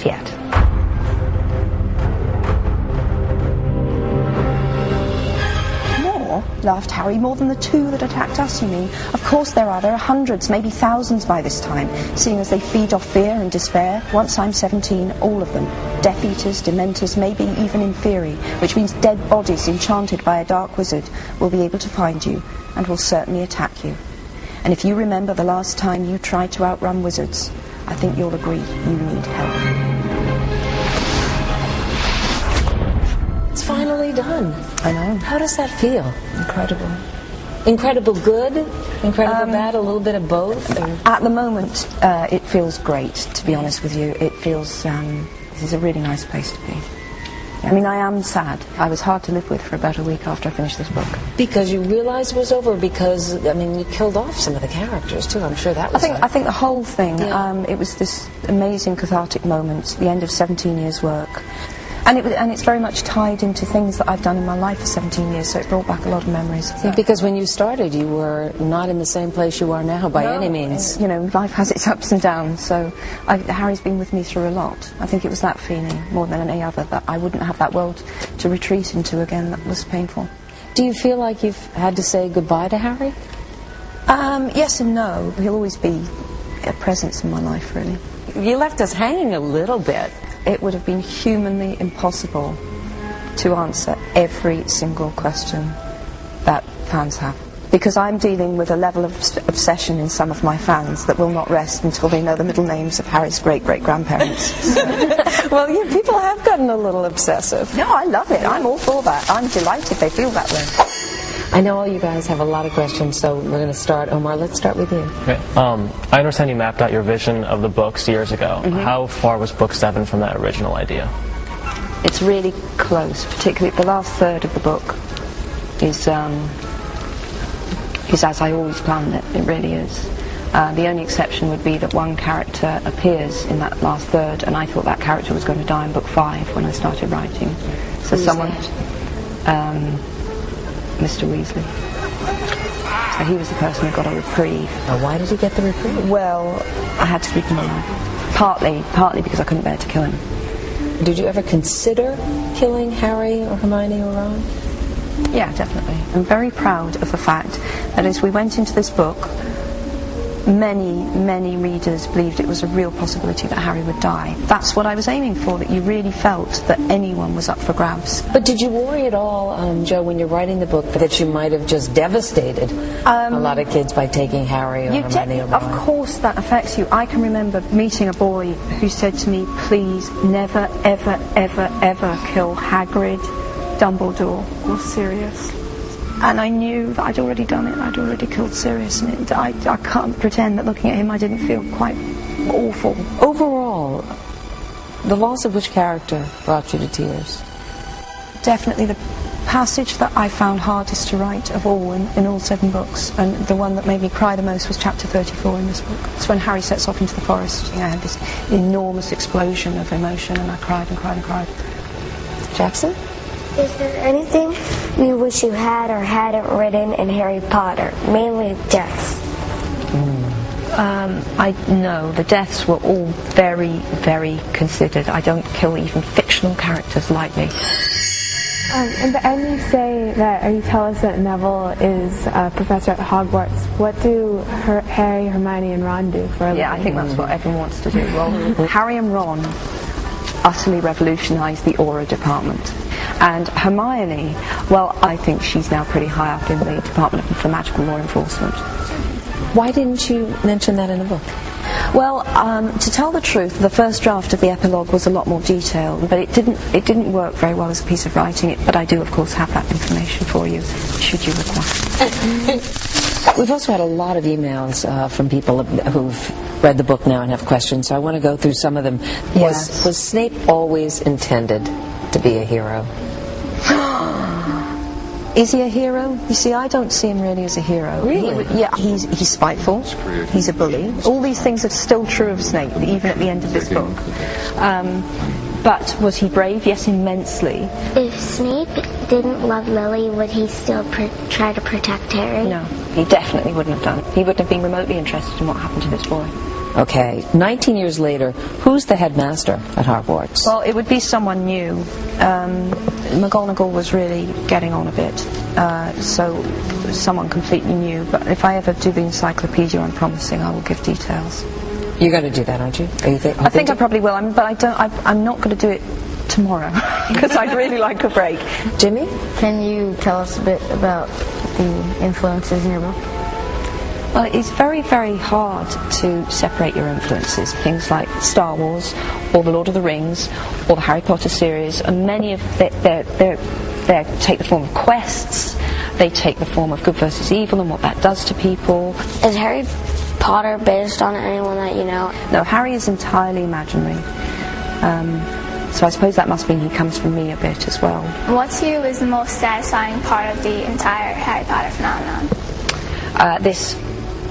Not yet. More? Laughed Harry. More than the 2 that attacked us, you mean? Of course there are. There are hundreds, maybe thousands by this time, seeing as they feed off fear and despair. Once I'm 17, all of them. Death Eaters, Dementors, maybe even Inferi, which means dead bodies enchanted by a dark wizard, will be able to find you and will certainly attack you. And if you remember the last time you tried to outrun wizards, I think you'll agree you need help. It's finally done. I know. How does that feel? Incredible. Incredible good? Incredible bad? A little bit of both? Or? At the moment, it feels great, to be honest with you. It feels, this is a really nice place to be. I mean, I am sad. I was hard to live with for about a week after I finished this book. Because you realized it was over? Because, I mean, you killed off some of the characters, too. I'm sure that was I think the whole thing, yeah. It was this amazing cathartic moment, the end of 17 years' work. And it's very much tied into things that I've done in my life for 17 years, so it brought back a lot of memories. Yeah, because when you started, you were not in the same place you are now by any means. You know, life has its ups and downs, so Harry's been with me through a lot. I think it was that feeling, more than any other, that I wouldn't have that world to retreat into again that was painful. Do you feel like you've had to say goodbye to Harry? Yes and no. He'll always be a presence in my life, really. You left us hanging a little bit. It would have been humanly impossible to answer every single question that fans have. Because I'm dealing with a level of obsession in some of my fans that will not rest until they know the middle names of Harry's great-great-grandparents. Well, people have gotten a little obsessive. No, I love it. I'm all for that. I'm delighted they feel that way. I know all you guys have a lot of questions, so we're going to start. Omar, let's start with you. Okay. I understand you mapped out your vision of the books years ago. Mm-hmm. How far was book 7 from that original idea? It's really close, particularly the last third of the book is as I always planned it. It really is. The only exception would be that one character appears in that last third, and I thought that character was going to die in book 5 when I started writing. So Mr. Weasley. So he was the person who got a reprieve. Now, why did he get the reprieve? Well, I had to keep him alive. Partly because I couldn't bear to kill him. Did you ever consider killing Harry or Hermione or Ron? Yeah, definitely. I'm very proud of the fact that as we went into this book, many readers believed it was a real possibility that Harry would die. That's what I was aiming for, that you really felt that anyone was up for grabs. But did you worry at all, Jo, when you're writing the book, that you might have just devastated a lot of kids by taking Harry or Hermione or Ron? Of course that affects you. I can remember meeting a boy who said to me, please never, ever, ever, ever kill Hagrid, Dumbledore or Sirius. And I knew that I'd already done it. I'd already killed Sirius, and I can't pretend that looking at him I didn't feel quite awful. Overall, the loss of which character brought you to tears? Definitely the passage that I found hardest to write of all in all 7 books, and the one that made me cry the most was chapter 34 in this book. It's when Harry sets off into the forest. I had this enormous explosion of emotion, and I cried and cried and cried. Jackson? Is there anything you wish you had or hadn't written in Harry Potter? Mainly deaths. No, the deaths were all very, very considered. I don't kill even fictional characters lightly. In the end you say that, or you tell us that Neville is a professor at Hogwarts. What do Harry, Hermione and Ron do for a living? Yeah, I think that's what everyone wants to do. Well, Harry and Ron utterly revolutionised the aura department. And Hermione, well, I think she's now pretty high up in the Department for Magical Law Enforcement. Why didn't you mention that in the book? Well, to tell the truth, the first draft of the epilogue was a lot more detailed, but it didn't work very well as a piece of writing. But I do, of course, have that information for you, should you require. We've also had a lot of emails from people who've read the book now and have questions, so I want to go through some of them. Yes. Was Snape always intended to be a hero? Is he a hero? You see, I don't see him really as a hero. Really? He's spiteful. He's a bully. All these things are still true of Snape, even at the end of this book. But was he brave? Yes, immensely. If Snape didn't love Lily, would he still try to protect Harry? No, he definitely wouldn't have done it. He wouldn't have been remotely interested in what happened to this boy. Okay, 19 years later, who's the headmaster at Hogwarts? Well, it would be someone new. McGonagall was really getting on a bit, so someone completely new. But if I ever do the encyclopedia, I'm promising I will give details. You're going to do that, aren't you? I think I probably will, but I'm not going to do it tomorrow because I'd really like a break. Jimmy? Can you tell us a bit about the influences in your book? Well, it's very, very hard to separate your influences. Things like Star Wars, or the Lord of the Rings, or the Harry Potter series, and many of they take the form of quests. They take the form of good versus evil and what that does to people. Is Harry Potter based on anyone that you know? No, Harry is entirely imaginary. So I suppose that must mean he comes from me a bit as well. What to you is the most satisfying part of the entire Harry Potter phenomenon? This.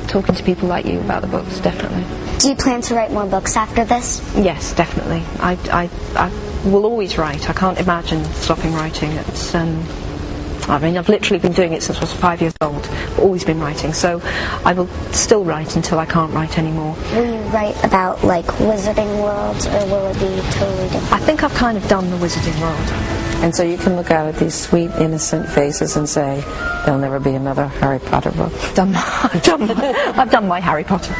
Talking to people like you about the books, definitely. Do you plan to write more books after this? Yes, definitely. I will always write. I can't imagine stopping writing. It's I've literally been doing it since I was 5 years old. I've always been writing, so I will still write until I can't write anymore. Will you write about, like, wizarding worlds, or will it be totally different? I think I've kind of done the wizarding world. And so you can look out at these sweet, innocent faces and say, there'll never be another Harry Potter book. I've done my Harry Potter.